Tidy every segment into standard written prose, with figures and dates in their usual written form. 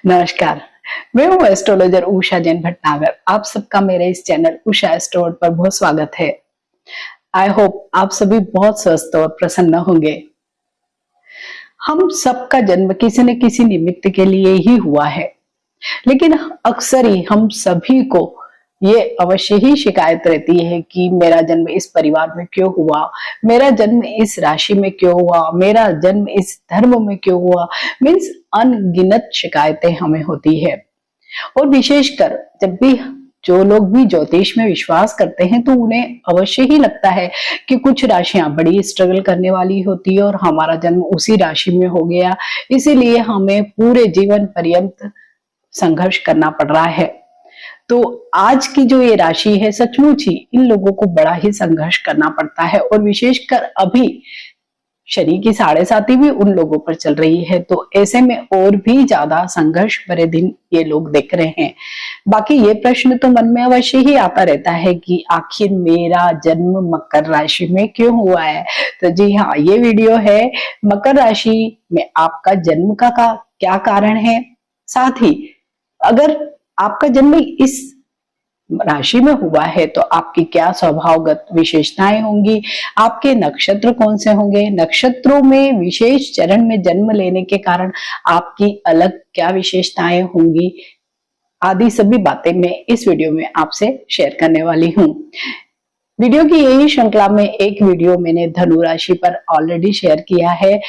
नमस्कार। मैं हूँ एस्ट्रोलॉजर उषा जैन भटनागर। आप सबका मेरे इस चैनल उषा एस्ट्रो पर बहुत स्वागत है। आई होप आप सभी बहुत स्वस्थ और प्रसन्न होंगे। हम सबका जन्म किसी न किसी निमित्त के लिए ही हुआ है, लेकिन अक्सर ही हम सभी को ये अवश्य ही शिकायत रहती है कि मेरा जन्म इस परिवार में क्यों हुआ, मेरा जन्म इस राशि में क्यों हुआ, मेरा जन्म इस धर्म में क्यों हुआ। मीन्स अनगिनत शिकायतें हमें होती है। और विशेषकर जब भी जो लोग भी ज्योतिष में विश्वास करते हैं तो उन्हें अवश्य ही लगता है कि कुछ राशियां बड़ी स्ट्रगल करने वाली होती है और हमारा जन्म उसी राशि में हो गया, इसीलिए हमें पूरे जीवन पर्यंत संघर्ष करना पड़ रहा है। तो आज की जो ये राशि है, सचमुच ही इन लोगों को बड़ा ही संघर्ष करना पड़ता है। और विशेषकर अभी शनि की 7.5 भी उन लोगों पर चल रही है, तो ऐसे में और भी ज्यादा संघर्ष भरे दिन ये लोग देख रहे हैं। बाकी ये प्रश्न तो मन में अवश्य ही आता रहता है कि आखिर मेरा जन्म मकर राशि में क्यों हुआ है। तो जी हाँ, ये वीडियो है मकर राशि में आपका जन्म का क्या कारण है, साथ ही अगर आपका जन्म इस राशि में हुआ है तो आपकी क्या स्वभावगत विशेषताएं होंगी, आपके नक्षत्र कौन से होंगे, नक्षत्रों में विशेष चरण में जन्म लेने के कारण आपकी अलग क्या विशेषताएं होंगी, आदि सभी बातें मैं इस वीडियो में आपसे शेयर करने वाली हूँ। वीडियो की यही श्रृंखला में एक वीडियो मैंने धनु राशि पर ऑलरेडी शेयर किया है।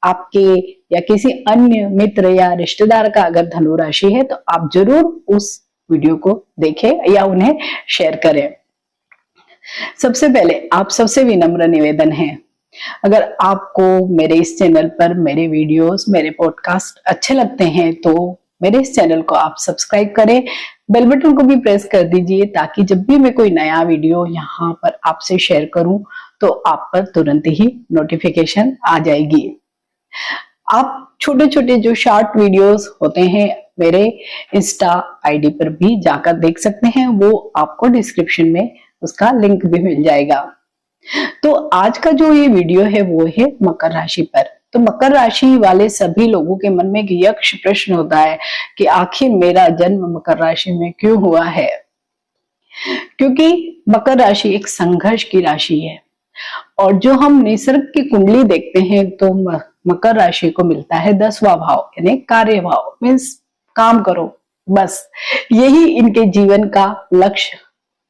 आपके या किसी अन्य मित्र या रिश्तेदार का अगर धनु राशि है तो आप जरूर उस वीडियो को देखें या उन्हें शेयर करें। सबसे पहले आप सबसे विनम्र निवेदन है, अगर आपको मेरे इस चैनल पर मेरे वीडियोस, मेरे पॉडकास्ट अच्छे लगते हैं तो मेरे इस चैनल को आप सब्सक्राइब करें, बेल बटन को भी प्रेस कर दीजिए ताकि जब भी मैं कोई नया वीडियो यहाँ पर आपसे शेयर करूं तो आप पर तुरंत ही नोटिफिकेशन आ जाएगी। आप छोटे छोटे जो शॉर्ट वीडियोस होते हैं मेरे इंस्टा आईडी पर भी जाकर देख सकते हैं, वो आपको डिस्क्रिप्शन में उसका लिंक भी मिल जाएगा। तो आज का जो ये वीडियो है वो है मकर राशि पर। तो मकर राशि वाले सभी लोगों के मन में एक यक्ष प्रश्न होता है कि आखिर मेरा जन्म मकर राशि में क्यों हुआ है, क्योंकि मकर राशि एक संघर्ष की राशि है और जो हम निसर्ग की कुंडली देखते हैं तो मकर राशि को मिलता है 10वां भाव यानी कार्य भाव। मीन्स काम करो, बस यही इनके जीवन का लक्ष्य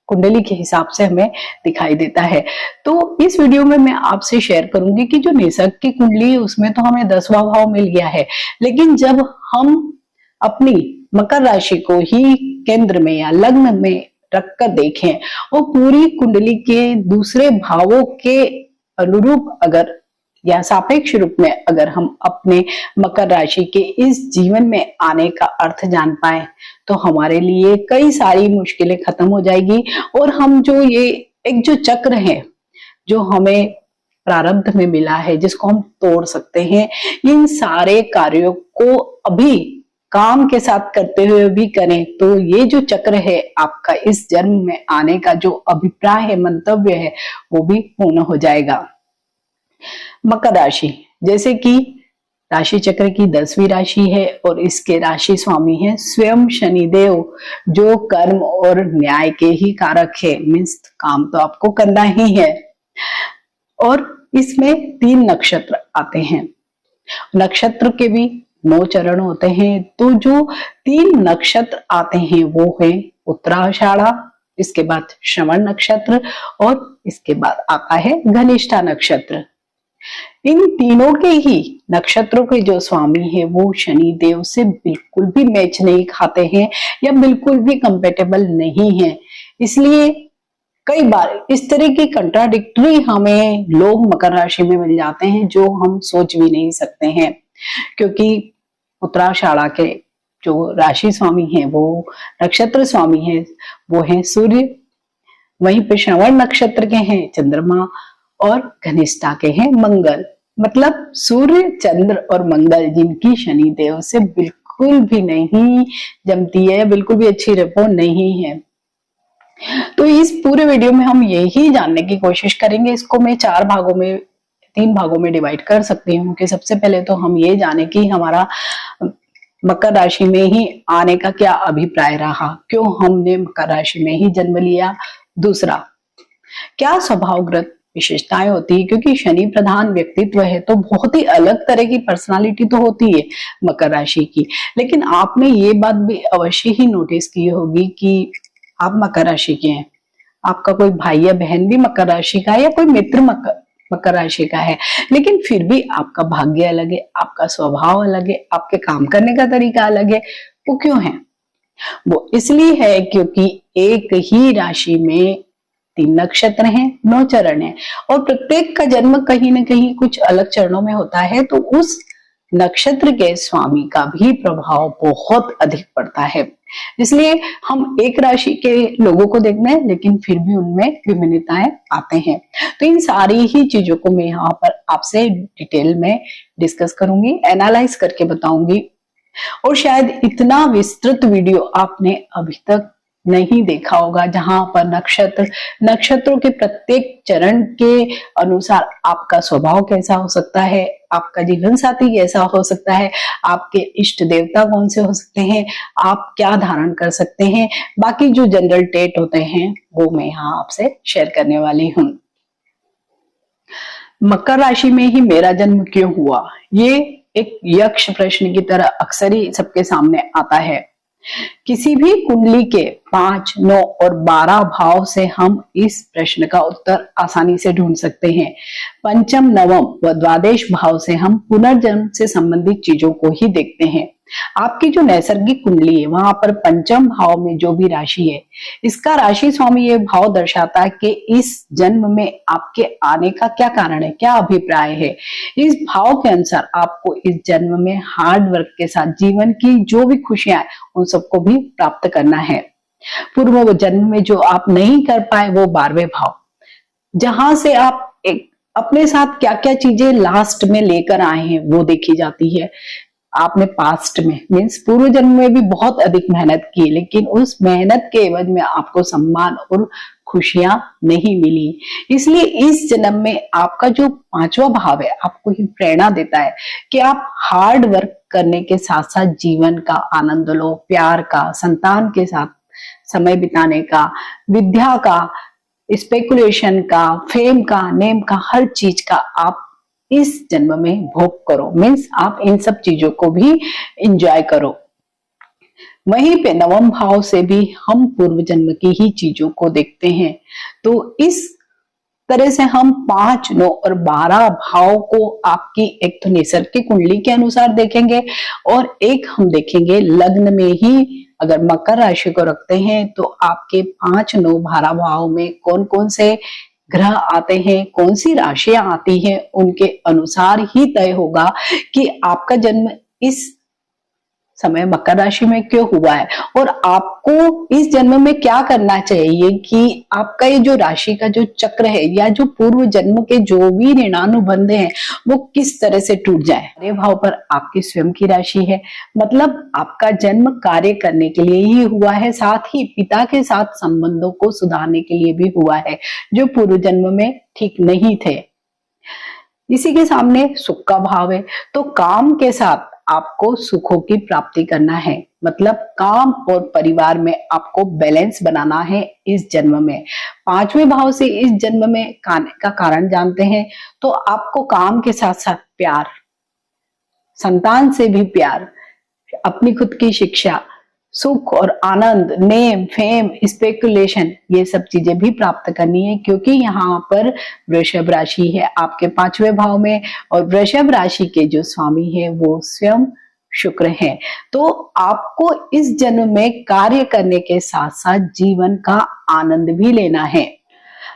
कुंडली के हिसाब से हमें दिखाई देता है। तो इस वीडियो में मैं आपसे शेयर करूंगी कि जो निसर्ग की कुंडली है उसमें तो हमें 10वां भाव मिल गया है, लेकिन जब हम अपनी मकर राशि को ही केंद्र में या लग्न में रखकर देखें और पूरी कुंडली के दूसरे भावों के अनुरूप अगर या सापेक्ष रूप में अगर हम अपने मकर राशि के इस जीवन में आने का अर्थ जान पाए तो हमारे लिए कई सारी मुश्किलें खत्म हो जाएगी और हम जो ये एक जो चक्र है जो हमें प्रारब्ध में मिला है, जिसको हम तोड़ सकते हैं, इन सारे कार्यों को अभी काम के साथ करते हुए भी करें तो ये जो चक्र है आपका इस जन्म में आने का जो अभिप्राय है, मंतव्य है, वो भी पूर्ण हो जाएगा। मकर राशि जैसे कि राशि चक्र की 10वीं राशि है और इसके राशि स्वामी है स्वयं शनिदेव, जो कर्म और न्याय के ही कारक है। मीन्स काम तो आपको करना ही है। और इसमें 3 नक्षत्र आते हैं, नक्षत्र के भी 9 चरण होते हैं। तो जो 3 नक्षत्र आते हैं वो है उत्तराषाढ़ा, इसके बाद श्रवण नक्षत्र और इसके बाद आता है घनिष्ठा नक्षत्र। इन तीनों के ही नक्षत्रों के जो स्वामी है वो शनि देव से बिल्कुल भी मैच नहीं खाते हैं या बिल्कुल भी कंपेटेबल नहीं है। इसलिए कई बार इस तरह की कंट्राडिक्टरी हमें लोग मकर राशि में मिल जाते हैं जो हम सोच भी नहीं सकते हैं, क्योंकि उत्तराषाढ़ा के जो राशि स्वामी है वो नक्षत्र स्वामी है वो है सूर्य, वहीं पे श्रवण नक्षत्र के हैं चंद्रमा और घनिष्ठा के हैं मंगल। मतलब सूर्य, चंद्र और मंगल जिनकी शनि देव से बिल्कुल भी नहीं जमती है, बिल्कुल भी अच्छी रेपो नहीं है। तो इस पूरे वीडियो में हम यही जानने की कोशिश करेंगे। इसको मैं 3 भागों में डिवाइड कर सकती हूँ कि सबसे पहले तो हम ये जाने कि हमारा मकर राशि में ही आने का क्या अभिप्राय रहा, क्यों हमने मकर राशि में ही जन्म लिया। दूसरा, क्या स्वभावगत विशेषताएं होती है, क्योंकि शनि प्रधान व्यक्तित्व है तो बहुत ही अलग तरह की पर्सनालिटी तो होती है मकर राशि की। लेकिन आपने ये बात भी अवश्य ही नोटिस की होगी कि आप मकर राशि के हैं, आपका कोई भाई या बहन भी मकर राशि का है या कोई मित्र मकर राशि का है, लेकिन फिर भी आपका भाग्य अलग है, आपका स्वभाव अलग है, आपके काम करने का तरीका अलग है। वो क्यों है? वो इसलिए है क्योंकि एक ही राशि में 3 नक्षत्र हैं, 9 चरण हैं और प्रत्येक का जन्म कहीं ना कहीं कुछ अलग चरणों में होता है, तो उस नक्षत्र के स्वामी का भी प्रभाव बहुत अधिक पड़ता है। इसलिए हम एक राशि के लोगों को देखते हैं लेकिन फिर भी उनमें विभिन्नताएं आते हैं। तो इन सारी ही चीजों को मैं यहाँ पर आपसे डिटेल में डिस्कस करूंगी, एनालाइज करके बताऊंगी। और शायद इतना विस्तृत वीडियो आपने अभी तक नहीं देखा होगा, जहां पर नक्षत्रों के प्रत्येक चरण के अनुसार आपका स्वभाव कैसा हो सकता है, आपका जीवन साथी कैसा हो सकता है, आपके इष्ट देवता कौन से हो सकते हैं, आप क्या धारण कर सकते हैं, बाकी जो जनरल टेट होते हैं वो मैं यहाँ आपसे शेयर करने वाली हूँ। मकर राशि में ही मेरा जन्म क्यों हुआ, ये एक यक्ष प्रश्न की तरह अक्सर ही सबके सामने आता है। किसी भी कुंडली के 5, 9 और 12 भाव से हम इस प्रश्न का उत्तर आसानी से ढूंढ सकते हैं। पंचम, नवम व द्वादश भाव से हम पुनर्जन्म से संबंधित चीजों को ही देखते हैं। आपकी जो नैसर्गिक कुंडली है वहां पर पंचम भाव में जो भी राशि है, इसका राशि स्वामी ये भाव दर्शाता है कि इस जन्म में आपके आने का क्या कारण है, क्या अभिप्राय है। इस भाव के अनुसार आपको इस जन्म में हार्ड वर्क के साथ जीवन की जो भी खुशियां हैं उन सबको भी प्राप्त करना है। पूर्व जन्म में जो आप नहीं कर पाए वो 12वें भाव, जहां से आप एक अपने साथ क्या क्या चीजें लास्ट में लेकर आए हैं वो देखी जाती है। आपने पास्ट में मीन्स पूर्व जन्म में भी बहुत अधिक मेहनत की, लेकिन उस मेहनत के एवज में आपको सम्मान और खुशियां नहीं मिली। इसलिए इस जन्म में आपका जो 5वां भाव है आपको ही प्रेरणा देता है कि आप हार्ड वर्क करने के साथ साथ जीवन का आनंद लो, प्यार का, संतान के साथ समय बिताने का, विद्या का, स्पेकुलेशन का, फेम का, नेम का, हर चीज का आप इस जन्म में भोग करो। मीन्स आप इन सब चीजों को भी एंजॉय करो। वहीं पे नवम भाव से भी हम पूर्व जन्म की ही चीजों को देखते हैं। तो इस तरह से हम 5, 9 और 12 भाव को आपकी एक तो नैसर्गिक कुंडली के अनुसार देखेंगे और एक हम देखेंगे लग्न में ही। अगर मकर राशि को रखते हैं तो आपके 5, 9, 12 भाव में कौन कौन से ग्रह आते हैं, कौन सी राशियां आती हैं, उनके अनुसार ही तय होगा कि आपका जन्म इस समय मकर राशि में क्यों हुआ है और आपको इस जन्म में क्या करना चाहिए कि आपका ये जो राशि का जो चक्र है या जो पूर्व जन्म के जो भी ऋणानुबंध हैं वो किस तरह से टूट जाए। कार्य भाव पर आपकी स्वयं की राशि है, मतलब आपका जन्म कार्य करने के लिए ही हुआ है, साथ ही पिता के साथ संबंधों को सुधारने के लिए भी हुआ है जो पूर्व जन्म में ठीक नहीं थे। इसी के सामने सुख का भाव है, तो काम के साथ आपको सुखों की प्राप्ति करना है, मतलब काम और परिवार में आपको बैलेंस बनाना है इस जन्म में। 5वें भाव से इस जन्म में आने का कारण जानते हैं, तो आपको काम के साथ साथ प्यार, संतान से भी प्यार, अपनी खुद की शिक्षा, सुख और आनंद, नेम, फेम, स्पेकुलेशन, ये सब चीजें भी प्राप्त करनी है, क्योंकि यहाँ पर वृषभ राशि है आपके 5वें भाव में और वृषभ राशि के जो स्वामी है वो स्वयं शुक्र है। तो आपको इस जन्म में कार्य करने के साथ साथ जीवन का आनंद भी लेना है।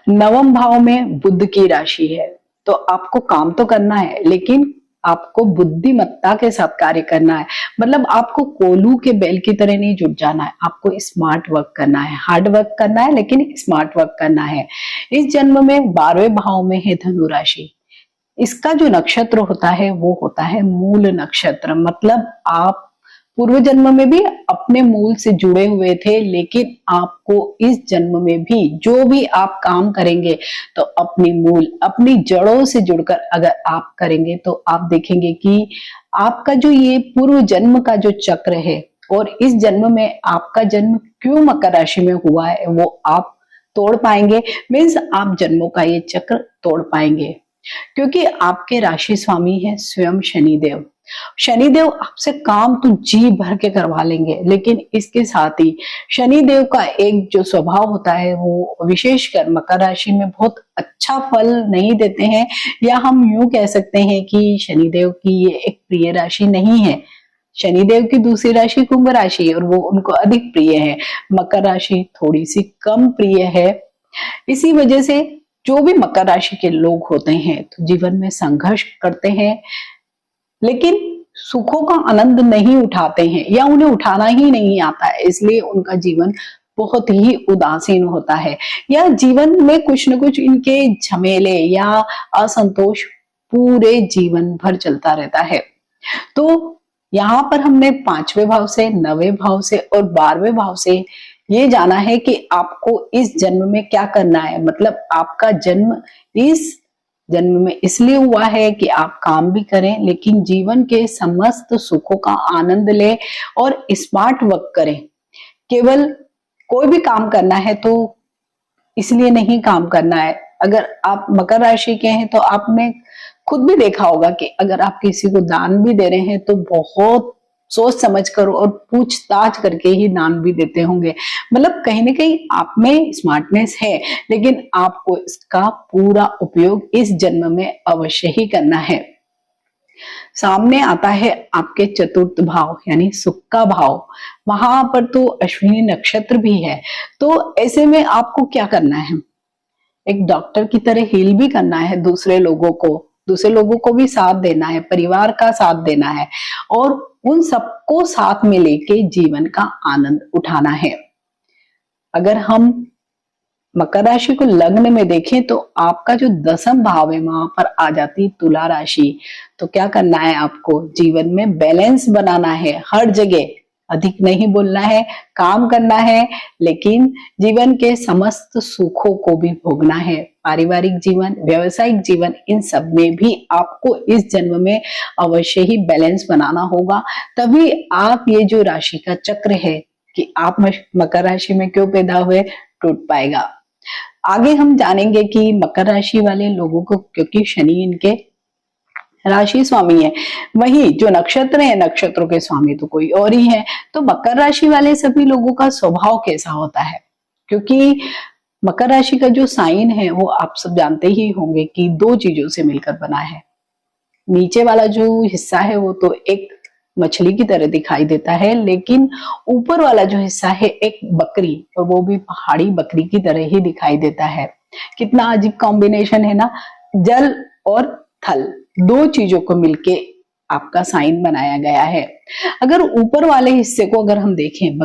नवम भाव में बुध की राशि है, तो आपको काम तो करना है लेकिन आपको बुद्धिमत्ता के साथ कार्य करना है, मतलब आपको कोल्हू के बैल की तरह नहीं जुट जाना है, आपको स्मार्ट वर्क करना है, हार्ड वर्क करना है लेकिन स्मार्ट वर्क करना है। इस जन्म में 12वें भाव में है धनु राशि, इसका जो नक्षत्र होता है वो होता है मूल नक्षत्र, मतलब आप पूर्व जन्म में भी अपने मूल से जुड़े हुए थे, लेकिन आपको इस जन्म में भी जो भी आप काम करेंगे तो अपनी मूल, अपनी जड़ों से जुड़कर अगर आप करेंगे तो आप देखेंगे कि आपका जो ये पूर्व जन्म का जो चक्र है और इस जन्म में आपका जन्म क्यों मकर राशि में हुआ है वो आप तोड़ पाएंगे। मीन्स आप जन्मों का ये चक्र तोड़ पाएंगे, क्योंकि आपके राशि स्वामी है स्वयं शनिदेव। शनिदेव आपसे काम तो जी भर के करवा लेंगे, लेकिन इसके साथ ही शनिदेव का एक जो स्वभाव होता है वो विशेषकर मकर राशि में बहुत अच्छा फल नहीं देते हैं, या हम यूं कह सकते हैं कि शनिदेव की ये एक प्रिय राशि नहीं है। शनिदेव की दूसरी राशि कुंभ राशि और वो उनको अधिक प्रिय है, मकर राशि थोड़ी सी कम प्रिय है। इसी वजह से जो भी मकर राशि के लोग होते हैं तो जीवन में संघर्ष करते हैं, लेकिन सुखों का आनंद नहीं उठाते हैं या उन्हें उठाना ही नहीं आता है, इसलिए उनका जीवन बहुत ही उदासीन होता है, या जीवन में कुछ न कुछ इनके झमेले या असंतोष पूरे जीवन भर चलता रहता है। तो यहाँ पर हमने 5वें भाव से, 9वें भाव से और 12वें भाव से ये जाना है कि आपको इस जन्म में क्या करना है। मतलब आपका जन्म इस जन्म में इसलिए हुआ है कि आप काम भी करें, लेकिन जीवन के समस्त सुखों का आनंद लें और स्मार्ट वर्क करें। केवल कोई भी काम करना है तो इसलिए नहीं काम करना है। अगर आप मकर राशि के हैं तो आपने खुद भी देखा होगा कि अगर आप किसी को दान भी दे रहे हैं तो बहुत सोच समझ कर और पूछताछ करके ही दान भी देते होंगे। मतलब कहीं ना कहीं आप में स्मार्टनेस है, लेकिन आपको इसका पूरा उपयोग इस जन्म में अवश्य ही करना है। सामने आता है आपके चतुर्थ भाव यानी सुख का भाव, वहां पर तो अश्विनी नक्षत्र भी है। तो ऐसे में आपको क्या करना है, एक डॉक्टर की तरह हील भी करना है दूसरे लोगों को भी साथ देना है, परिवार का साथ देना है और उन सबको साथ में लेके जीवन का आनंद उठाना है। अगर हम मकर राशि को लग्न में देखें तो आपका जो 10वां भाव है वहां पर आ जाती तुला राशि। तो क्या करना है, आपको जीवन में बैलेंस बनाना है, हर जगह अधिक नहीं बोलना है, काम करना है, लेकिन जीवन के समस्त सुखों को भी भोगना है। पारिवारिक जीवन, व्यवसायिक जीवन, इन सब में भी आपको इस जन्म में अवश्य ही बैलेंस बनाना होगा। तभी आप ये जो राशि का चक्र है कि आप मकर राशि में क्यों पैदा हुए टूट पाएगा। आगे हम जानेंगे कि मकर राशि वाले लोगों को, क्योंकि शनि इनके राशि स्वामी है, वही जो नक्षत्र है नक्षत्रों के स्वामी तो कोई और ही है। तो मकर राशि वाले सभी लोगों का स्वभाव कैसा होता है, क्योंकि मकर राशि का जो साइन है वो आप सब जानते ही होंगे कि 2 चीजों से मिलकर बना है। नीचे वाला जो हिस्सा है वो तो एक मछली की तरह दिखाई देता है, लेकिन ऊपर वाला जो हिस्सा है एक बकरी, और वो भी पहाड़ी बकरी की तरह ही दिखाई देता है। कितना अजीब कॉम्बिनेशन है ना, जल और थल 2 चीजों को मिलके आपका साइन बनाया गया है। अगर ऊपर वाले हिस्से को अगर हम देखें,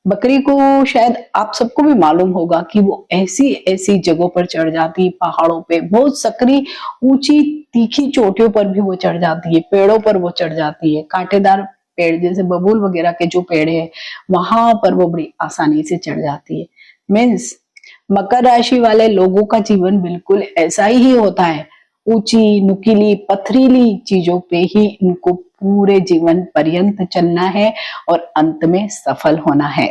बकरी को शायद आप सबको भी मालूम होगा कि वो ऐसी ऐसी जगहों पर चढ़ जाती है, पहाड़ों पे, बहुत सकरी ऊंची तीखी चोटियों पर भी वो चढ़ जाती है, पेड़ों पर वो चढ़ जाती है, कांटेदार पेड़ जैसे बबूल वगैरह के जो पेड़ है वहां पर वो बड़ी आसानी से चढ़ जाती है। मीन्स मकर राशि वाले लोगों का जीवन बिल्कुल ऐसा ही होता है, ऊंची नुकीली पथरीली चीजों पे ही इनको पूरे जीवन पर्यंत चलना है और अंत में सफल होना है।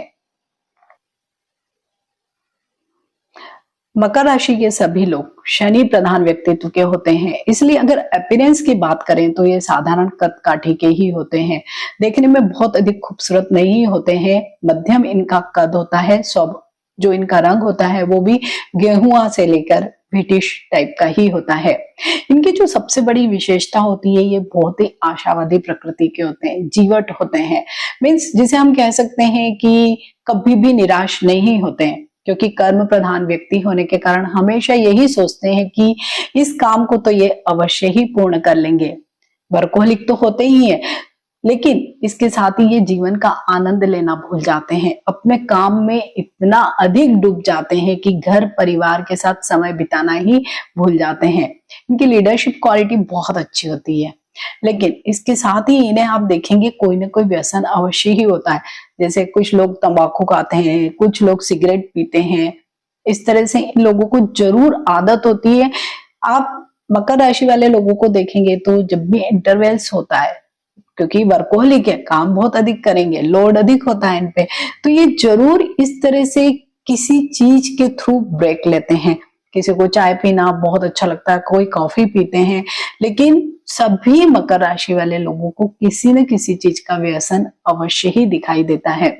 मकर राशि के सभी लोग शनि प्रधान व्यक्तित्व के होते हैं, इसलिए अगर अपीयरेंस की बात करें तो ये साधारण कद काठी के ही होते हैं, देखने में बहुत अधिक खूबसूरत नहीं होते हैं, मध्यम इनका कद होता है। सब जो इनका रंग होता है वो भी गेहुआ से लेकर ब्रिटिश टाइप का ही होता है। इनकी जो सबसे बड़ी विशेषता होती है, ये बहुत ही आशावादी प्रकृति के होते हैं, जीवट होते हैं। मीन्स जिसे हम कह सकते हैं कि कभी भी निराश नहीं होते हैं, क्योंकि कर्म प्रधान व्यक्ति होने के कारण हमेशा यही सोचते हैं कि इस काम को तो ये अवश्य ही पूर्ण कर लेंगे। वर्कोहलिक तो होते ही है, लेकिन इसके साथ ही ये जीवन का आनंद लेना भूल जाते हैं, अपने काम में इतना अधिक डूब जाते हैं कि घर परिवार के साथ समय बिताना ही भूल जाते हैं। इनकी लीडरशिप क्वालिटी बहुत अच्छी होती है, लेकिन इसके साथ ही इन्हें आप देखेंगे कोई ना कोई व्यसन अवश्य ही होता है। जैसे कुछ लोग तंबाकू खाते हैं, कुछ लोग सिगरेट पीते हैं, इस तरह से इन लोगों को जरूर आदत होती है। आप मकर राशि वाले लोगों को देखेंगे तो जब भी इंटरवेल्स होता है, क्योंकि वर्कोहलिक है, काम बहुत अधिक करेंगे, लोड अधिक होता है इन पे, तो ये जरूर इस तरह से किसी चीज के थ्रू ब्रेक लेते हैं। किसी को चाय पीना बहुत अच्छा लगता है, कोई कॉफी पीते हैं, लेकिन सभी मकर राशि वाले लोगों को किसी न किसी चीज का व्यसन अवश्य ही दिखाई देता है।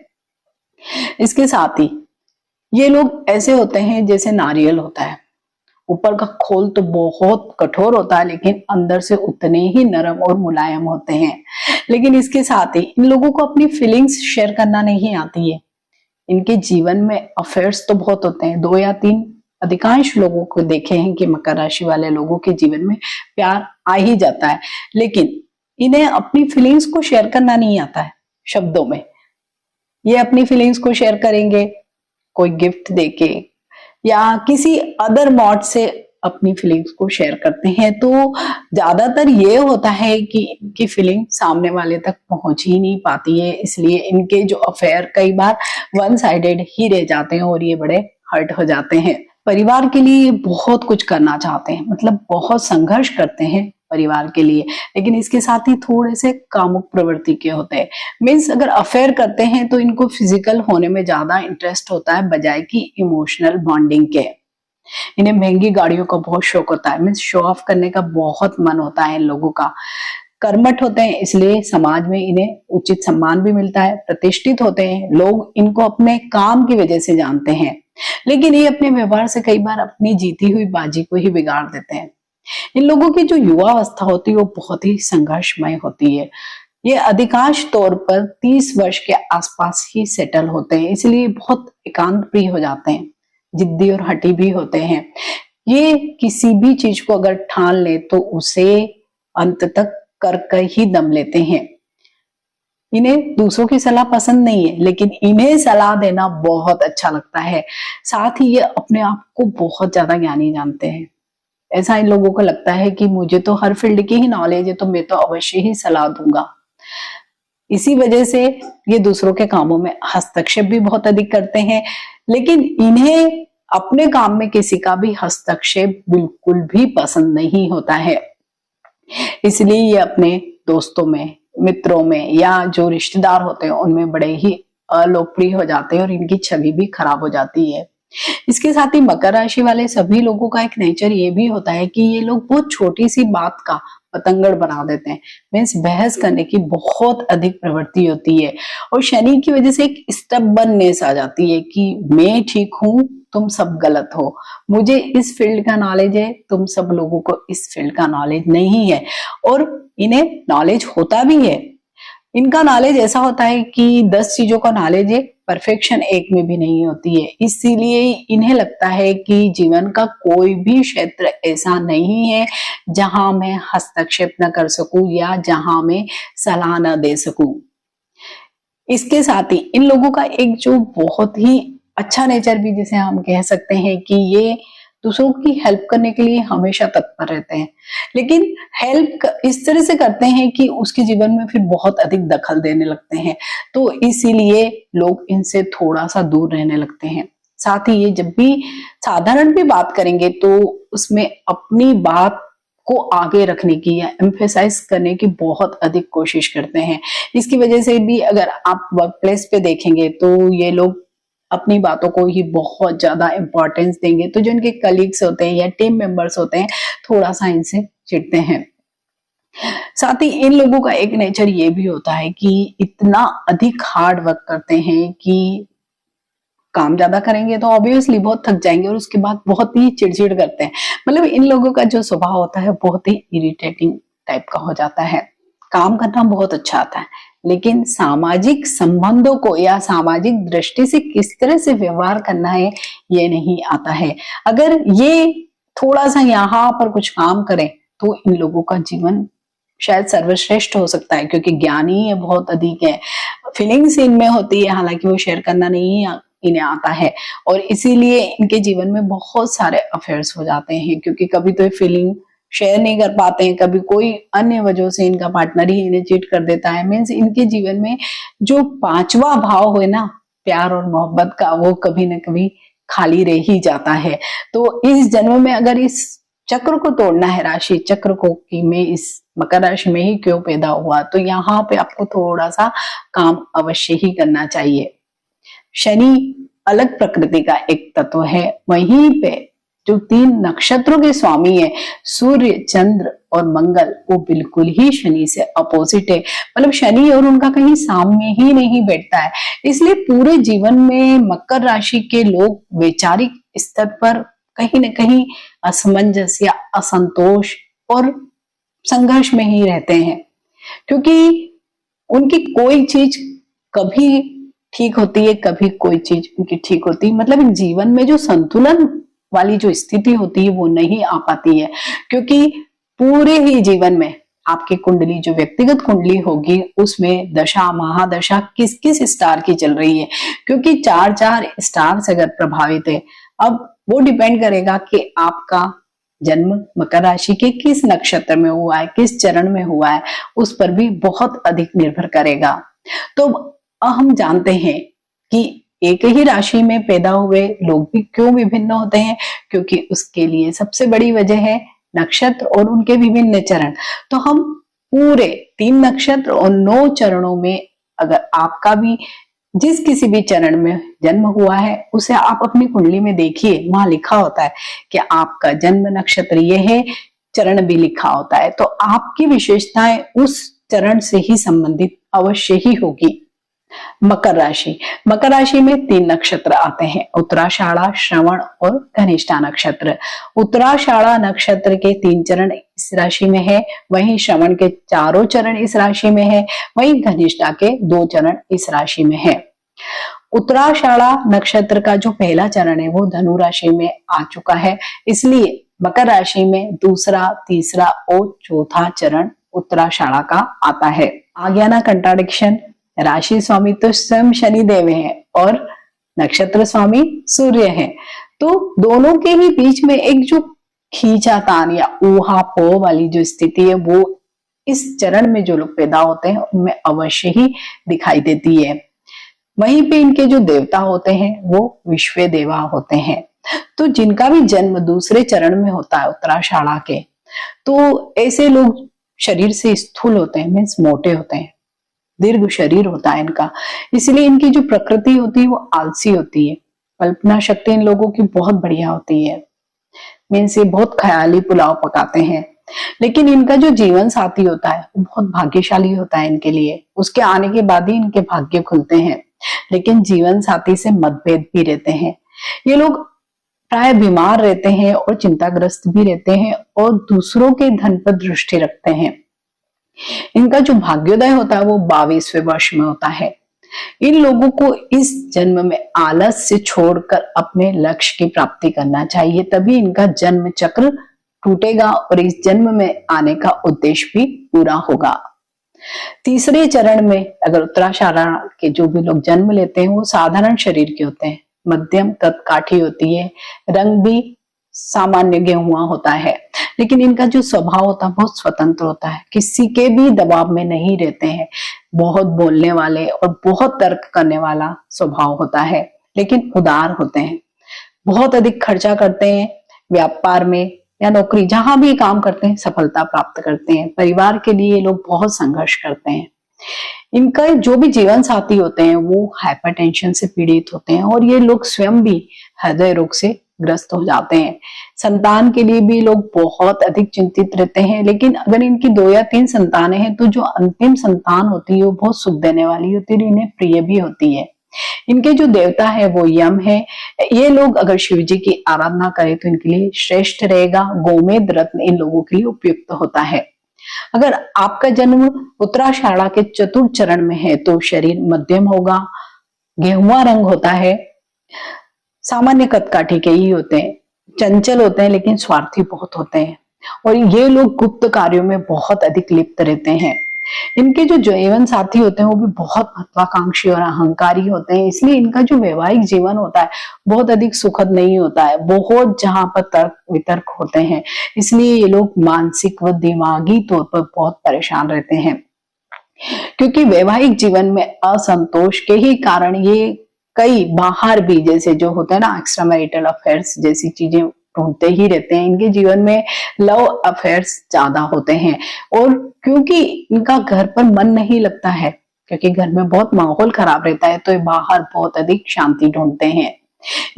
इसके साथ ही ये लोग ऐसे होते हैं जैसे नारियल होता है, ऊपर का खोल तो बहुत कठोर होता है लेकिन अंदर से उतने ही नरम और मुलायम होते हैं। लेकिन इसके साथ ही इन लोगों को अपनी फीलिंग्स शेयर करना नहीं आती है। इनके जीवन में अफेयर्स तो बहुत होते हैं, 2 या 3 अधिकांश लोगों को देखे हैं कि मकर राशि वाले लोगों के जीवन में प्यार आ ही जाता है, लेकिन इन्हें अपनी फीलिंग्स को शेयर करना नहीं आता है शब्दों में। ये अपनी फीलिंग्स को शेयर करेंगे कोई गिफ्ट देके या किसी अदर मॉड से अपनी फीलिंग्स को शेयर करते हैं, तो ज्यादातर ये होता है कि इनकी फीलिंग सामने वाले तक पहुंच ही नहीं पाती है, इसलिए इनके जो अफेयर कई बार वन साइडेड ही रह जाते हैं और ये बड़े हर्ट हो जाते हैं। परिवार के लिए बहुत कुछ करना चाहते हैं, मतलब बहुत संघर्ष करते हैं परिवार के लिए, लेकिन इसके साथ ही थोड़े से कामुक प्रवृत्ति के होते हैं। मीन्स अगर अफेयर करते हैं तो इनको फिजिकल होने में ज्यादा इंटरेस्ट होता है बजाय कि इमोशनल बॉन्डिंग के। इन्हें महंगी गाड़ियों का बहुत शौक होता है, मीन्स शो ऑफ करने का बहुत मन होता है इन लोगों का। कर्मठ होते हैं, इसलिए समाज में इन्हें उचित सम्मान भी मिलता है, प्रतिष्ठित होते हैं, लोग इनको अपने काम की वजह से जानते हैं, लेकिन ये अपने व्यवहार से कई बार अपनी जीती हुई बाजी को ही बिगाड़ देते हैं। इन लोगों की जो युवा अवस्था होती है वो बहुत ही संघर्षमय होती है। ये अधिकांश तौर पर 30 वर्ष के आसपास ही सेटल होते हैं, इसलिए बहुत एकांत प्रिय हो जाते हैं, जिद्दी और हठी भी होते हैं। ये किसी भी चीज को अगर ठान ले तो उसे अंत तक कर ही दम लेते हैं। इन्हें दूसरों की सलाह पसंद नहीं है, लेकिन इन्हें सलाह देना बहुत अच्छा लगता है। साथ ही ये अपने आप को बहुत ज्यादा ज्ञानी जानते हैं। ऐसा इन लोगों को लगता है कि मुझे तो हर फील्ड की ही नॉलेज है, तो मैं तो अवश्य ही सलाह दूंगा। इसी वजह से ये दूसरों के कामों में हस्तक्षेप भी बहुत अधिक करते हैं, लेकिन इन्हें अपने काम में किसी का भी हस्तक्षेप बिल्कुल भी पसंद नहीं होता है। इसलिए ये अपने दोस्तों में, मित्रों में या जो रिश्तेदार होते हैं उनमें बड़े ही अलोकप्रिय हो जाते हैं और इनकी छवि भी खराब हो जाती है। इसके साथ ही मकर राशि वाले सभी लोगों का एक नेचर ये भी होता है कि ये लोग बहुत छोटी सी बात का पतंगड़ बना देते हैं। मीन्स बहस करने की बहुत अधिक प्रवृत्ति होती है और शनि की वजह से एक स्टबर्ननेस आ जाती है कि मैं ठीक हूं, तुम सब गलत हो, मुझे इस फील्ड का नॉलेज है, तुम सब लोगों को इस फील्ड का नॉलेज नहीं है। और इन्हें नॉलेज होता भी है, इनका नॉलेज ऐसा होता है कि 10 चीजों का नॉलेज है, परफेक्शन एक में भी नहीं होती है। इसीलिए इन्हें लगता है कि जीवन का कोई भी क्षेत्र ऐसा नहीं है जहां मैं हस्तक्षेप न कर सकूं या जहां मैं सलाह न दे सकूं। इसके साथ ही इन लोगों का एक जो बहुत ही अच्छा नेचर भी जिसे हम कह सकते हैं कि ये दूसरों की हेल्प करने के लिए हमेशा तत्पर रहते हैं, लेकिन हेल्प इस तरह से करते हैं कि उसके जीवन में फिर बहुत अधिक दखल देने लगते हैं, तो इसीलिए लोग इनसे थोड़ा सा दूर रहने लगते हैं। साथ ही ये जब भी साधारण भी बात करेंगे तो उसमें अपनी बात को आगे रखने की या एम्फेसाइज करने की बहुत अधिक कोशिश करते हैं। इसकी वजह से भी अगर आप वर्क प्लेस पे देखेंगे तो ये लोग अपनी बातों को ही बहुत ज्यादा इंपॉर्टेंस देंगे, तो जो इनके कलीग्स होते हैं या टीम मेंबर्स होते हैं थोड़ा सा इनसे चिढ़ते हैं। साथ ही इन लोगों का एक नेचर ये भी होता है कि इतना अधिक हार्ड वर्क करते हैं कि काम ज्यादा करेंगे तो ऑब्वियसली बहुत थक जाएंगे और उसके बाद बहुत ही चिड़चिड़ करते हैं। मतलब इन लोगों का जो स्वभाव होता है बहुत ही इरिटेटिंग टाइप का हो जाता है। काम करना बहुत अच्छा आता है, लेकिन सामाजिक संबंधों को या सामाजिक दृष्टि से किस तरह से व्यवहार करना है ये नहीं आता है। अगर ये थोड़ा सा यहाँ पर कुछ काम करें तो इन लोगों का जीवन शायद सर्वश्रेष्ठ हो सकता है, क्योंकि ज्ञानी ये बहुत अधिक है, फीलिंग्स इनमें होती है, हालांकि वो शेयर करना नहीं इन्हें आता है और इसीलिए इनके जीवन में बहुत सारे अफेयर्स हो जाते हैं, क्योंकि कभी तो ये फीलिंग शेयर नहीं कर पाते हैं, कभी कोई अन्य वजह से इनका पार्टनर ही इन्हें चीट कर देता है। मीन्स इनके जीवन में जो 5वां भाव है ना प्यार और मोहब्बत का, वो कभी ना कभी खाली रह ही जाता है। तो इस जन्म में अगर इस चक्र को तोड़ना है, राशि चक्र को, कि मैं इस मकर राशि में ही क्यों पैदा हुआ, तो यहाँ पे आपको थोड़ा सा काम अवश्य ही करना चाहिए। शनि अलग प्रकृति का एक तत्व है, वहीं पे जो 3 नक्षत्रों के स्वामी है सूर्य, चंद्र और मंगल, वो बिल्कुल ही शनि से अपोजिट है। मतलब शनि और उनका कहीं सामने ही नहीं बैठता है। इसलिए पूरे जीवन में मकर राशि के लोग वैचारिक स्तर पर कहीं ना कहीं असमंजस या असंतोष और संघर्ष में ही रहते हैं, क्योंकि उनकी कोई चीज कभी ठीक होती है, कभी कोई चीज उनकी ठीक होती है। मतलब जीवन में जो संतुलन वाली जो स्थिति होती है वो नहीं आ पाती है, क्योंकि पूरे ही जीवन में आपकी कुंडली, जो व्यक्तिगत कुंडली होगी, उसमें दशा महादशा किस किस स्टार की चल रही है, क्योंकि 4 स्टार से अगर प्रभावित है, अब वो डिपेंड करेगा कि आपका जन्म मकर राशि के किस नक्षत्र में हुआ है, किस चरण में हुआ है, उस पर भी बहुत अधिक निर्भर करेगा। तो हम जानते हैं कि एक ही राशि में पैदा हुए लोग भी क्यों विभिन्न होते हैं, क्योंकि उसके लिए सबसे बड़ी वजह है नक्षत्र और उनके विभिन्न चरण। तो हम पूरे 3 नक्षत्र और 9 चरणों में अगर आपका भी जिस किसी भी चरण में जन्म हुआ है, उसे आप अपनी कुंडली में देखिए, वहां लिखा होता है कि आपका जन्म नक्षत्र ये है, चरण भी लिखा होता है। तो आपकी विशेषताएं उस चरण से ही संबंधित अवश्य ही होगी। मकर राशि, मकर राशि में 3 नक्षत्र आते हैं, उत्तराषाढ़ा, श्रवण और धनिष्ठा नक्षत्र। उत्तराषाढ़ा नक्षत्र के 3 चरण इस राशि में है, वहीं श्रवण के 4 चरण इस राशि में है, वहीं धनिष्ठा के 2 चरण इस राशि में है। उत्तराषाढ़ा नक्षत्र का जो पहला चरण है वो धनु राशि में आ चुका है, इसलिए मकर राशि में दूसरा, तीसरा और चौथा चरण उत्तराषाढ़ा का आता है। आ गया ना कंट्राडिक्शन। राशि स्वामी तो स्वयं शनिदेव है और नक्षत्र स्वामी सूर्य है, तो दोनों के ही बीच में एक जो खींचातान या ऊहापोह वाली जो स्थिति है, वो इस चरण में जो लोग पैदा होते हैं उनमें अवश्य ही दिखाई देती है। वहीं पे इनके जो देवता होते हैं वो विश्व देवा होते हैं। तो जिनका भी जन्म दूसरे चरण में होता है उत्तराषाढ़ा के, तो ऐसे लोग शरीर से स्थूल होते हैं, मीन्स मोटे होते हैं, दीर्घ शरीर होता है इनका, इसलिए इनकी जो प्रकृति होती है वो आलसी होती है। कल्पना शक्ति इन लोगों की बहुत बढ़िया होती है, मीन्स ये बहुत ख्याली पुलाव पकाते हैं। लेकिन इनका जो जीवन साथी होता है वो बहुत भाग्यशाली होता है इनके लिए, उसके आने के बाद ही इनके भाग्य खुलते हैं। लेकिन जीवन साथी से मतभेद भी रहते हैं। ये लोग प्राय बीमार रहते हैं और चिंताग्रस्त भी रहते हैं और दूसरों के धन पर दृष्टि रखते हैं। इनका जो भाग्योदय होता है वो 22वें वर्ष में होता है। इन लोगों को इस जन्म में आलस से छोड़कर अपने लक्ष्य की प्राप्ति करना चाहिए, तभी इनका जन्म चक्र टूटेगा और इस जन्म में आने का उद्देश्य भी पूरा होगा। तीसरे चरण में अगर उत्तराषाढ़ा के जो भी लोग जन्म लेते हैं वो साधारण शरीर के होते हैं, मध्यम कद काठी होती है, रंग भी सामान्य गेहुआ होता है, लेकिन इनका जो स्वभाव होता है बहुत स्वतंत्र होता है, किसी के भी दबाव में नहीं रहते हैं, बहुत बोलने वाले और बहुत तर्क करने वाला स्वभाव होता है, लेकिन उदार होते हैं, बहुत अधिक खर्चा करते हैं, व्यापार में या नौकरी जहां भी काम करते हैं सफलता प्राप्त करते हैं। परिवार के लिए ये लोग बहुत संघर्ष करते हैं। इनका जो भी जीवन साथी होते हैं वो हाइपरटेंशन से पीड़ित होते हैं और ये लोग स्वयं भी हृदय रोग से ग्रस्त हो जाते हैं। संतान के लिए भी लोग बहुत अधिक चिंतित रहते हैं, लेकिन अगर इनकी 2 या 3 संतानें हैं तो जो अंतिम संतान होती है वो बहुत सुख देने वाली होती है, इन्हें प्रिय भी होती है। इनके जो देवता है वो यम है। ये लोग अगर शिव जी की आराधना करें तो इनके लिए श्रेष्ठ रहेगा। गोमेद रत्न इन लोगों के लिए उपयुक्त होता है। अगर आपका जन्म उत्तराषाढ़ा के चतुर्थ चरण में है तो शरीर मध्यम होगा, गेहुआ रंग होता है, सामान्य कदकाठी के ही होते हैं, चंचल होते हैं लेकिन स्वार्थी बहुत होते हैं और ये लोग गुप्त कार्यों में बहुत अधिक लिप्त रहते हैं। इनके जो जीवन साथी होते हैं वो भी बहुत महत्वाकांक्षी और अहंकारी होते हैं, इसलिए इनका जो वैवाहिक जीवन होता है बहुत अधिक सुखद नहीं होता है, बहुत जहां पर तर्क वितर्क होते हैं, इसलिए ये लोग मानसिक व दिमागी तौर पर बहुत परेशान रहते हैं। क्योंकि वैवाहिक जीवन में असंतोष के ही कारण ये कई बाहर भी जैसे जो होता है ना एक्स्ट्रा मैरिटल अफेयर्स जैसी चीजें ढूंढते ही रहते हैं। इनके जीवन में लव अफेयर्स ज्यादा होते हैं, और क्योंकि इनका घर पर मन नहीं लगता है, क्योंकि घर में बहुत माहौल खराब रहता है, तो ये बाहर बहुत अधिक शांति ढूंढते हैं।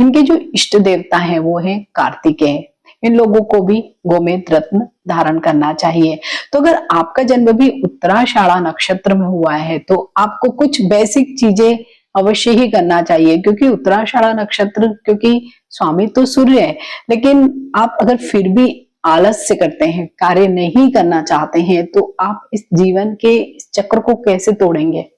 इनके जो इष्ट देवता हैं वो है कार्तिकेय। इन लोगों को भी गोमेद रत्न धारण करना चाहिए। तो अगर आपका जन्म भी उत्तराषाढ़ा नक्षत्र में हुआ है तो आपको कुछ बेसिक चीजें अवश्य ही करना चाहिए, क्योंकि उत्तराषाढ़ा नक्षत्र, क्योंकि स्वामी तो सूर्य है, लेकिन आप अगर फिर भी आलस्य करते हैं, कार्य नहीं करना चाहते हैं, तो आप इस जीवन के इस चक्र को कैसे तोड़ेंगे।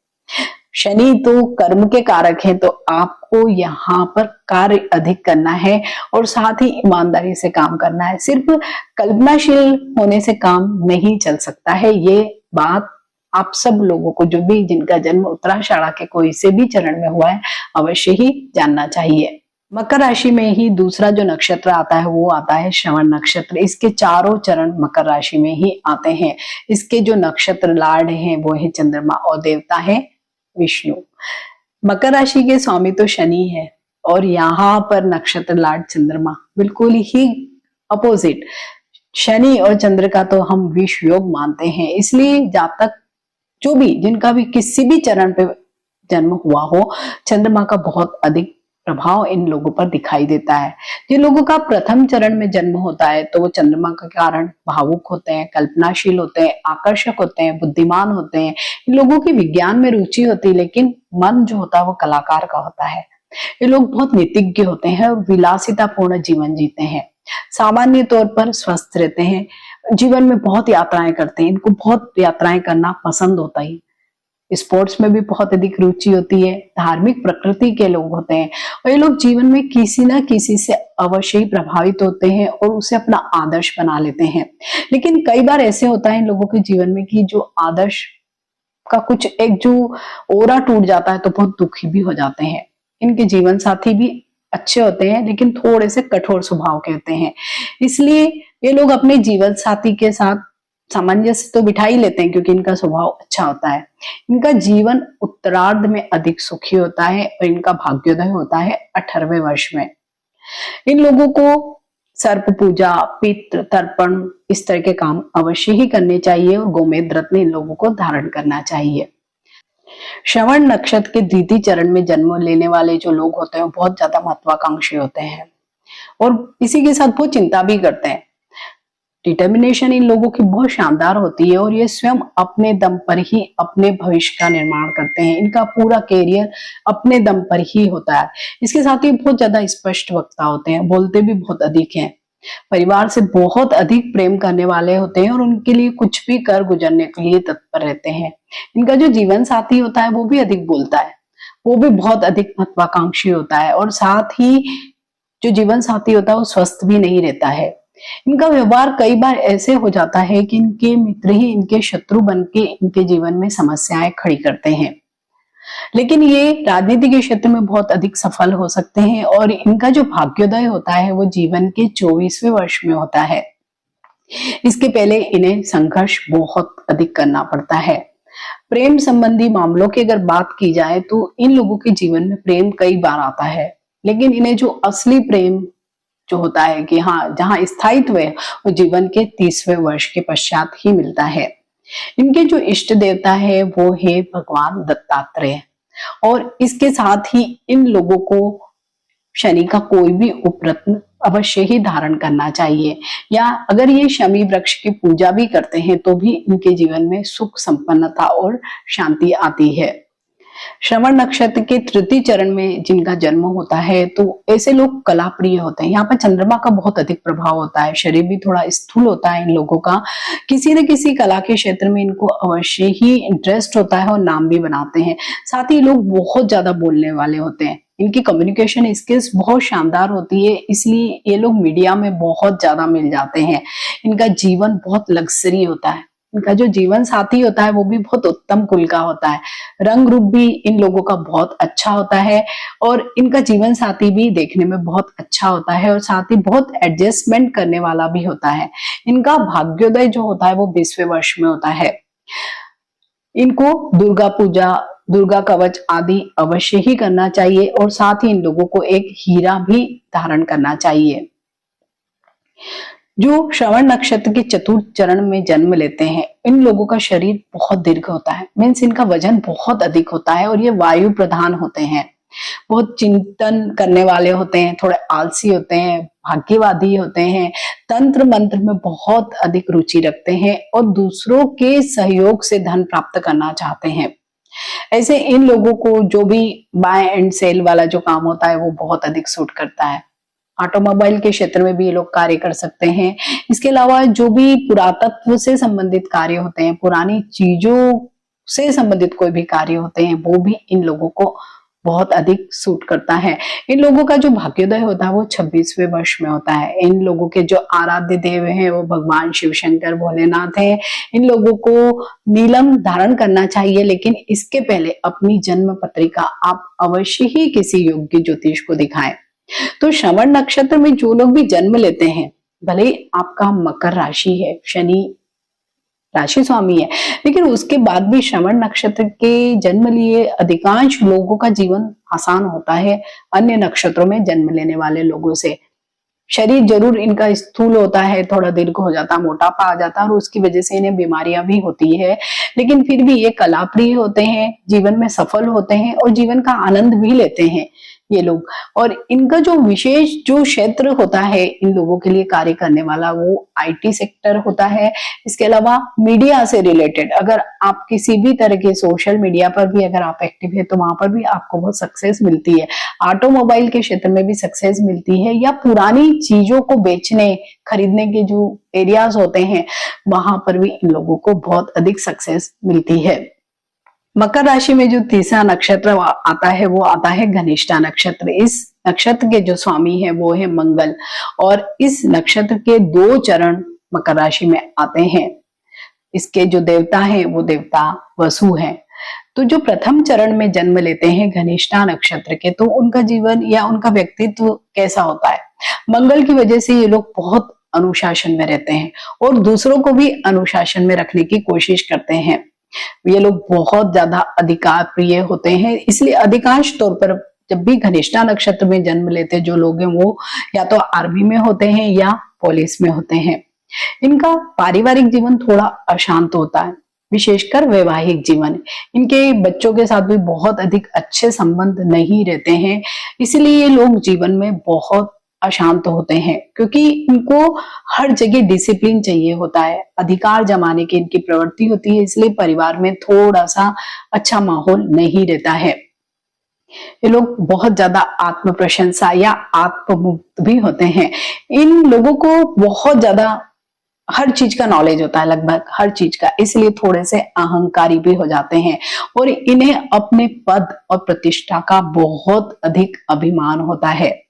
शनि तो कर्म के कारक हैं, तो आपको यहाँ पर कार्य अधिक करना है और साथ ही ईमानदारी से काम करना है। सिर्फ कल्पनाशील होने से काम नहीं चल सकता है। ये बात आप सब लोगों को, जो भी जिनका जन्म उत्तराषाढ़ा के कोई से भी चरण में हुआ है, अवश्य ही जानना चाहिए। मकर राशि में ही दूसरा जो नक्षत्र आता है वो आता है श्रवण नक्षत्र। इसके चारों चरण मकर राशि में ही आते हैं। इसके जो नक्षत्र लार्ड हैं वो है चंद्रमा और देवता है विष्णु। मकर राशि के स्वामी तो शनि है, और यहाँ पर नक्षत्र लार्ड चंद्रमा, बिल्कुल ही अपोजिट। शनि और चंद्र का तो हम विष योग मानते हैं, इसलिए जब तक जो भी जिनका भी किसी भी चरण पे जन्म हुआ हो, चंद्रमा का बहुत अधिक प्रभाव इन लोगों पर दिखाई देता है। जिन लोगों का प्रथम चरण में जन्म होता है तो वो चंद्रमा के कारण भावुक होते हैं, कल्पनाशील होते हैं, आकर्षक होते हैं, बुद्धिमान होते हैं। इन लोगों की विज्ञान में रुचि होती है, लेकिन मन जो होता है वो कलाकार का होता है। ये लोग बहुत नीतिज्ञ होते हैं और विलासितापूर्ण जीवन जीते हैं। सामान्य तौर पर स्वस्थ रहते हैं, जीवन में बहुत यात्राएं करते हैं। इनको बहुत यात्राएं करना पसंद होता है। स्पोर्ट्स में भी बहुत अधिक रुचि होती है। धार्मिक प्रकृति के लोग होते हैं, और ये लोग जीवन में किसी ना किसी से अवश्य ही प्रभावित होते हैं और उसे अपना आदर्श बना लेते हैं। लेकिन कई बार ऐसे होता है इन लोगों के जीवन में कि जो आदर्श का कुछ एक जो ओरा टूट जाता है तो बहुत दुखी भी हो जाते हैं। इनके जीवन साथी भी अच्छे होते हैं, लेकिन थोड़े से कठोर स्वभाव के होते हैं। इसलिए ये लोग अपने जीवन साथी के साथ सामंजस्य तो बिठा ही लेते हैं, क्योंकि इनका स्वभाव अच्छा होता है। इनका जीवन उत्तरार्ध में अधिक सुखी होता है और इनका भाग्योदय होता है 18वें वर्ष में। इन लोगों को सर्प पूजा, पितृ तर्पण, इस तरह के काम अवश्य ही करने चाहिए, और गोमेद रत्न इन लोगों को धारण करना चाहिए। श्रवण नक्षत्र के द्वितीय चरण में जन्म लेने वाले जो लोग होते हैं बहुत ज्यादा महत्वाकांक्षी होते हैं, और इसी के साथ बहुत चिंता भी करते हैं। डिटर्मिनेशन इन लोगों की बहुत शानदार होती है, और ये स्वयं अपने दम पर ही अपने भविष्य का निर्माण करते हैं। इनका पूरा कैरियर अपने दम पर ही होता है। इसके साथ ही बहुत ज्यादा स्पष्ट वक्ता होते हैं, बोलते भी बहुत अधिक हैं, परिवार से बहुत अधिक प्रेम करने वाले होते हैं, और उनके लिए कुछ भी कर गुजरने के लिए तत्पर रहते हैं। इनका जो जीवन साथी होता है वो भी अधिक बोलता है, वो भी बहुत अधिक महत्वाकांक्षी होता है, और साथ ही जो जीवन साथी होता है वो स्वस्थ भी नहीं रहता है। इनका व्यवहार कई बार ऐसे हो जाता है कि इनके मित्र ही इनके शत्रु बन के इनके जीवन में समस्याएं खड़ी करते हैं। लेकिन ये राजनीति के क्षेत्र में बहुत अधिक सफल हो सकते हैं, और इनका जो भाग्योदय होता है वो जीवन के 24वें वर्ष में होता है। इसके पहले इन्हें संघर्ष बहुत अधिक करना पड़ता है। प्रेम संबंधी मामलों की अगर बात की जाए तो इन लोगों के जीवन में प्रेम कई बार आता है, लेकिन इन्हें जो असली प्रेम जो होता है कि हाँ जहां स्थायित्व है वो जीवन के 30वें वर्ष के पश्चात ही मिलता है। इनके जो इष्ट देवता है वो है भगवान दत्तात्रेय, और इसके साथ ही इन लोगों को शनि का कोई भी उपरत्न अवश्य ही धारण करना चाहिए, या अगर ये शमी वृक्ष की पूजा भी करते हैं तो भी इनके जीवन में सुख संपन्नता और शांति आती है। श्रवण नक्षत्र के तृतीय चरण में जिनका जन्म होता है तो ऐसे लोग कला प्रिय होते हैं। यहाँ पर चंद्रमा का बहुत अधिक प्रभाव होता है, शरीर भी थोड़ा स्थूल होता है इन लोगों का। किसी न किसी कला के क्षेत्र में इनको अवश्य ही इंटरेस्ट होता है और नाम भी बनाते हैं। साथ ही लोग बहुत ज्यादा बोलने वाले होते हैं, इनकी कम्युनिकेशन स्किल्स बहुत शानदार होती है, इसलिए ये लोग मीडिया में बहुत ज्यादा मिल जाते हैं। इनका जीवन बहुत लग्जरी होता है। इनका जो जीवन साथी होता है वो भी बहुत उत्तम कुल का होता है। रंग रूप भी इन लोगों का बहुत अच्छा होता है, और इनका जीवन साथी भी देखने में बहुत अच्छा होता है, और साथ ही बहुत एडजस्टमेंट करने वाला भी होता है। इनका भाग्योदय जो होता है वो 20वें वर्ष में होता है। इनको दुर्गा पूजा, दुर्गा कवच आदि अवश्य ही करना चाहिए, और साथ ही इन लोगों को एक हीरा भी धारण करना चाहिए। जो श्रवण नक्षत्र के चतुर्थ चरण में जन्म लेते हैं, इन लोगों का शरीर बहुत दीर्घ होता है, मीन्स इनका वजन बहुत अधिक होता है और ये वायु प्रधान होते हैं। बहुत चिंतन करने वाले होते हैं, थोड़े आलसी होते हैं, भाग्यवादी होते हैं, तंत्र मंत्र में बहुत अधिक रुचि रखते हैं और दूसरों के सहयोग से धन प्राप्त करना चाहते हैं। ऐसे इन लोगों को जो भी बाय एंड सेल वाला जो काम होता है वो बहुत अधिक सूट करता है। ऑटोमोबाइल के क्षेत्र में भी ये लोग कार्य कर सकते हैं। इसके अलावा जो भी पुरातत्व से संबंधित कार्य होते हैं, पुरानी चीजों से संबंधित कोई भी कार्य होते हैं, वो भी इन लोगों को बहुत अधिक सूट करता है। इन लोगों का जो भाग्योदय होता है वो 26वें वर्ष में होता है। इन लोगों के जो आराध्य देव हैं वो भगवान शिव शंकर भोलेनाथ हैं। इन लोगों को नीलम धारण करना चाहिए, लेकिन इसके पहले अपनी जन्म पत्रिका आप अवश्य ही किसी योग्य ज्योतिष को दिखाएं। तो श्रवण नक्षत्र में जो लोग भी जन्म लेते हैं, भले आपका मकर राशि है, शनि राशि स्वामी है, लेकिन उसके बाद भी श्रवण नक्षत्र के जन्म लिए अधिकांश लोगों का जीवन आसान होता है अन्य नक्षत्रों में जन्म लेने वाले लोगों से। शरीर जरूर इनका स्थूल होता है, थोड़ा दीर्घ हो जाता, मोटापा आ जाता है और उसकी वजह से इन्हें बीमारियां भी होती है, लेकिन फिर भी ये कलाप्रिय होते हैं, जीवन में सफल होते हैं और जीवन का आनंद भी लेते हैं ये लोग। और इनका जो विशेष जो क्षेत्र होता है इन लोगों के लिए कार्य करने वाला, वो आईटी सेक्टर होता है। इसके अलावा मीडिया से रिलेटेड, अगर आप किसी भी तरह के सोशल मीडिया पर भी अगर आप एक्टिव है तो वहां पर भी आपको बहुत सक्सेस मिलती है। ऑटोमोबाइल के क्षेत्र में भी सक्सेस मिलती है, या पुरानी चीजों को बेचने खरीदने के जो एरियाज होते हैं वहां पर भी इन लोगों को बहुत अधिक सक्सेस मिलती है। मकर राशि में जो तीसरा नक्षत्र आता है वो आता है घनिष्ठा नक्षत्र। इस नक्षत्र के जो स्वामी है वो है मंगल, और इस नक्षत्र के 2 चरण मकर राशि में आते हैं। इसके जो देवता है वो देवता वसु है। तो जो प्रथम चरण में जन्म लेते हैं घनिष्ठा नक्षत्र के, तो उनका जीवन या उनका व्यक्तित्व कैसा होता है? मंगल की वजह से ये लोग बहुत अनुशासन में रहते हैं और दूसरों को भी अनुशासन में रखने की कोशिश करते हैं। ये लोग बहुत ज्यादा अधिकार प्रिय होते हैं, इसलिए अधिकांश तौर पर जब भी घनिष्ठा नक्षत्र में जन्म लेते जो लोग हैं वो या तो आर्मी में होते हैं या पुलिस में होते हैं। इनका पारिवारिक जीवन थोड़ा अशांत होता है, विशेषकर वैवाहिक जीवन। इनके बच्चों के साथ भी बहुत अधिक अच्छे संबंध नहीं रहते हैं, इसलिए ये लोग जीवन में बहुत अशांत होते हैं, क्योंकि इनको हर जगह डिसिप्लिन चाहिए होता है, अधिकार जमाने की इनकी प्रवृत्ति होती है, इसलिए परिवार में थोड़ा सा अच्छा माहौल नहीं रहता है। ये लोग बहुत ज्यादा आत्म प्रशंसा या आत्ममुक्त भी होते हैं। इन लोगों को बहुत ज्यादा हर चीज का नॉलेज होता है, लगभग हर चीज का, इसलिए थोड़े से अहंकारी भी हो जाते हैं और इन्हें अपने पद और प्रतिष्ठा का बहुत अधिक अभिमान होता है।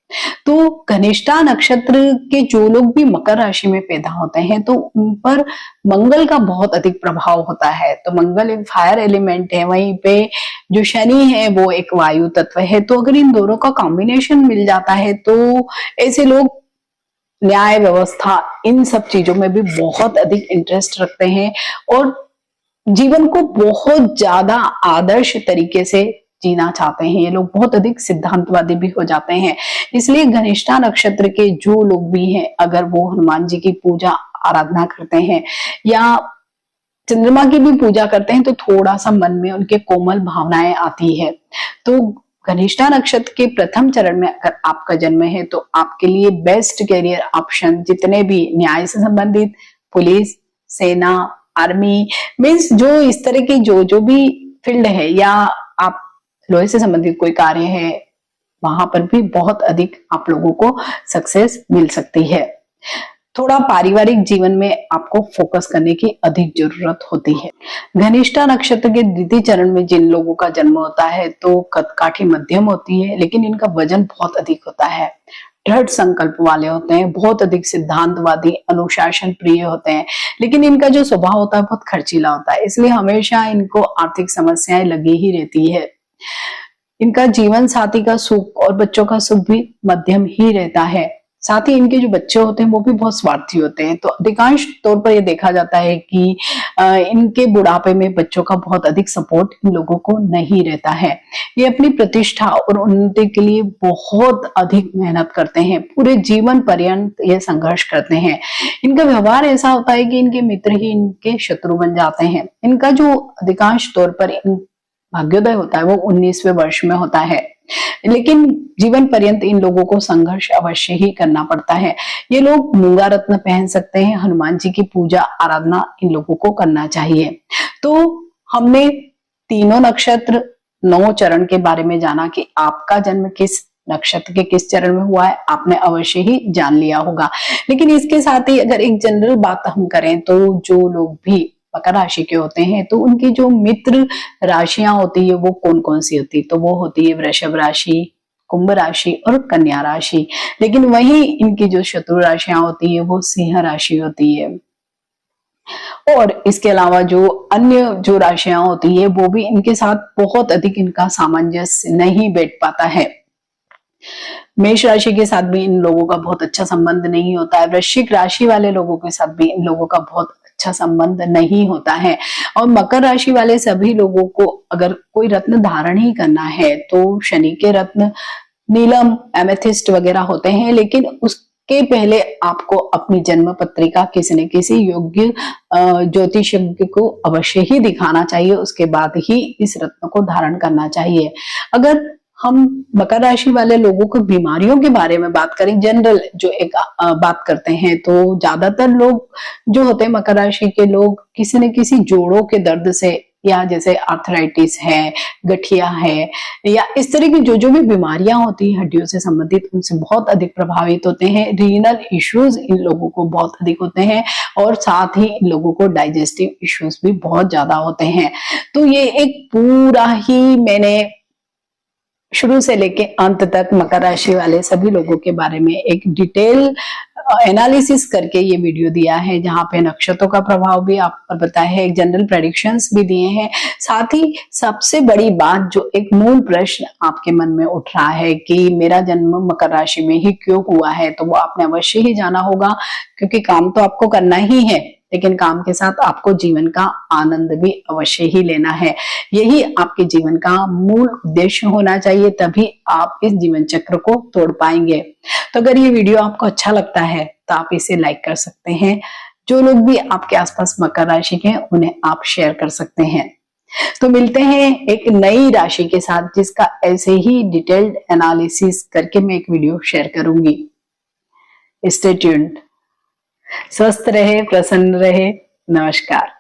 तो घनिष्ठा नक्षत्र के जो लोग भी मकर राशि में पैदा होते हैं तो उन पर मंगल का बहुत अधिक प्रभाव होता है। तो मंगल एक फायर एलिमेंट है, वहीं पे जो शनि है वो एक वायु तत्व है। तो अगर इन दोनों का कॉम्बिनेशन मिल जाता है तो ऐसे लोग न्याय व्यवस्था इन सब चीजों में भी बहुत अधिक इंटरेस्ट रखते हैं और जीवन को बहुत ज्यादा आदर्श तरीके से जीना चाहते हैं। ये लोग बहुत अधिक सिद्धांतवादी भी हो जाते हैं। इसलिए घनिष्ठा नक्षत्र के जो लोग भी हैं, अगर वो हनुमान जी की पूजा आराधना करते हैं या चंद्रमा की भी पूजा करते हैं तो थोड़ा सा मन में उनके कोमल भावनाएं आती है। तो घनिष्ठा नक्षत्र के प्रथम चरण में अगर आपका जन्म है तो आपके लिए बेस्ट कैरियर ऑप्शन जितने भी न्याय से संबंधित, पुलिस, सेना, आर्मी, मीन्स जो इस तरह की जो भी फील्ड है, या आप लोहे से संबंधित कोई कार्य है, वहां पर भी बहुत अधिक आप लोगों को सक्सेस मिल सकती है। थोड़ा पारिवारिक जीवन में आपको फोकस करने की अधिक जरूरत होती है। घनिष्ठा नक्षत्र के द्वितीय चरण में जिन लोगों का जन्म होता है तो कदकाठी मध्यम होती है, लेकिन इनका वजन बहुत अधिक होता है, दृढ़ संकल्प वाले होते हैं, बहुत अधिक सिद्धांतवादी, अनुशासन प्रिय होते हैं, लेकिन इनका जो स्वभाव होता है बहुत खर्चीला होता है, इसलिए हमेशा इनको आर्थिक समस्याएं लगी ही रहती है। इनका जीवन साथी का सुख और बच्चों का सुख भी मध्यम ही रहता है। साथ ही इनके जो बच्चे होते हैं वो भी बहुत स्वार्थी होते हैं। तो अधिकांश तौर पर ये देखा जाता है कि इनके बुढ़ापे में बच्चों का बहुत अधिक सपोर्ट इन लोगों को नहीं रहता है। ये अपनी प्रतिष्ठा और उन्नति के लिए बहुत अधिक मेहनत करते हैं, पूरे जीवन पर्यंत ये संघर्ष करते हैं। इनका व्यवहार ऐसा होता है कि इनके मित्र ही इनके शत्रु बन जाते हैं। इनका जो अधिकांश तौर पर भाग्योदय होता है वो 19वें वर्ष में होता है, लेकिन जीवन पर्यंत इन लोगों को संघर्ष अवश्य ही करना पड़ता है। ये लोग मूंगा रत्न पहन सकते हैं। हनुमान जी की पूजा आराधना इन लोगों को करना चाहिए। तो हमने तीनों नक्षत्र 9 चरण के बारे में जाना कि आपका जन्म किस नक्षत्र के किस चरण में हुआ है, आपने अवश्य ही जान लिया होगा। लेकिन इसके साथ ही अगर एक जनरल बात हम करें तो जो लोग भी मकर राशि के होते हैं तो उनकी जो मित्र राशियां होती है वो कौन कौन सी होती है, तो वो होती है वृषभ राशि, कुंभ राशि और कन्या राशि। लेकिन वही इनकी जो शत्रु राशियां होती है वो सिंह राशि होती है। और इसके अलावा जो अन्य जो राशियां होती है वो भी इनके साथ बहुत अधिक इनका सामंजस्य नहीं बैठ पाता है। मेष राशि के साथ भी इन लोगों का बहुत अच्छा संबंध नहीं होता है। वृश्चिक राशि वाले लोगों के साथ भी इन लोगों का बहुत अच्छा संबंध नहीं होता है। और मकर राशि वाले सभी लोगों को अगर कोई रत्न धारण ही करना है तो शनि के रत्न नीलम, एमेथिस्ट वगैरह होते हैं, लेकिन उसके पहले आपको अपनी जन्म पत्रिका किसी न किसी योग्य ज्योतिषज्ञ को अवश्य ही दिखाना चाहिए। उसके बाद ही इस रत्न को धारण करना चाहिए। अगर हम मकर राशि वाले लोगों को बीमारियों के बारे में बात करें, जनरल जो एक बात करते हैं, तो ज्यादातर लोग जो होते हैं मकर राशि के लोग किसी न किसी जोड़ों के दर्द से, या जैसे आर्थराइटिस है, गठिया है, या इस तरह की जो भी बीमारियां होती है हड्डियों से संबंधित, उनसे बहुत अधिक प्रभावित होते हैं। रीनल इश्यूज इन लोगों को बहुत अधिक होते हैं और साथ ही इन लोगों को डाइजेस्टिव इश्यूज भी बहुत ज्यादा होते हैं। तो ये एक पूरा ही मैंने शुरू से लेके अंत तक मकर राशि वाले सभी लोगों के बारे में एक डिटेल एनालिसिस करके ये वीडियो दिया है, जहां पे नक्षत्रों का प्रभाव भी आप पर बताया है, एक जनरल प्रेडिक्शंस भी दिए हैं। साथ ही सबसे बड़ी बात, जो एक मूल प्रश्न आपके मन में उठ रहा है कि मेरा जन्म मकर राशि में ही क्यों हुआ है, तो वो आपने अवश्य ही जाना होगा, क्योंकि काम तो आपको करना ही है, लेकिन काम के साथ आपको जीवन का आनंद भी अवश्य ही लेना है। यही आपके जीवन का मूल उद्देश्य होना चाहिए, तभी आप इस जीवन चक्र को तोड़ पाएंगे। तो अगर ये वीडियो आपको अच्छा लगता है तो आप इसे लाइक कर सकते हैं। जो लोग भी आपके आसपास मकर राशि के हैं उन्हें आप शेयर कर सकते हैं। तो मिलते हैं एक नई राशि के साथ, जिसका ऐसे ही डिटेल्ड एनालिसिस करके मैं एक वीडियो शेयर करूंगी। Stay tuned. स्वस्थ रहे, प्रसन्न रहे। नमस्कार।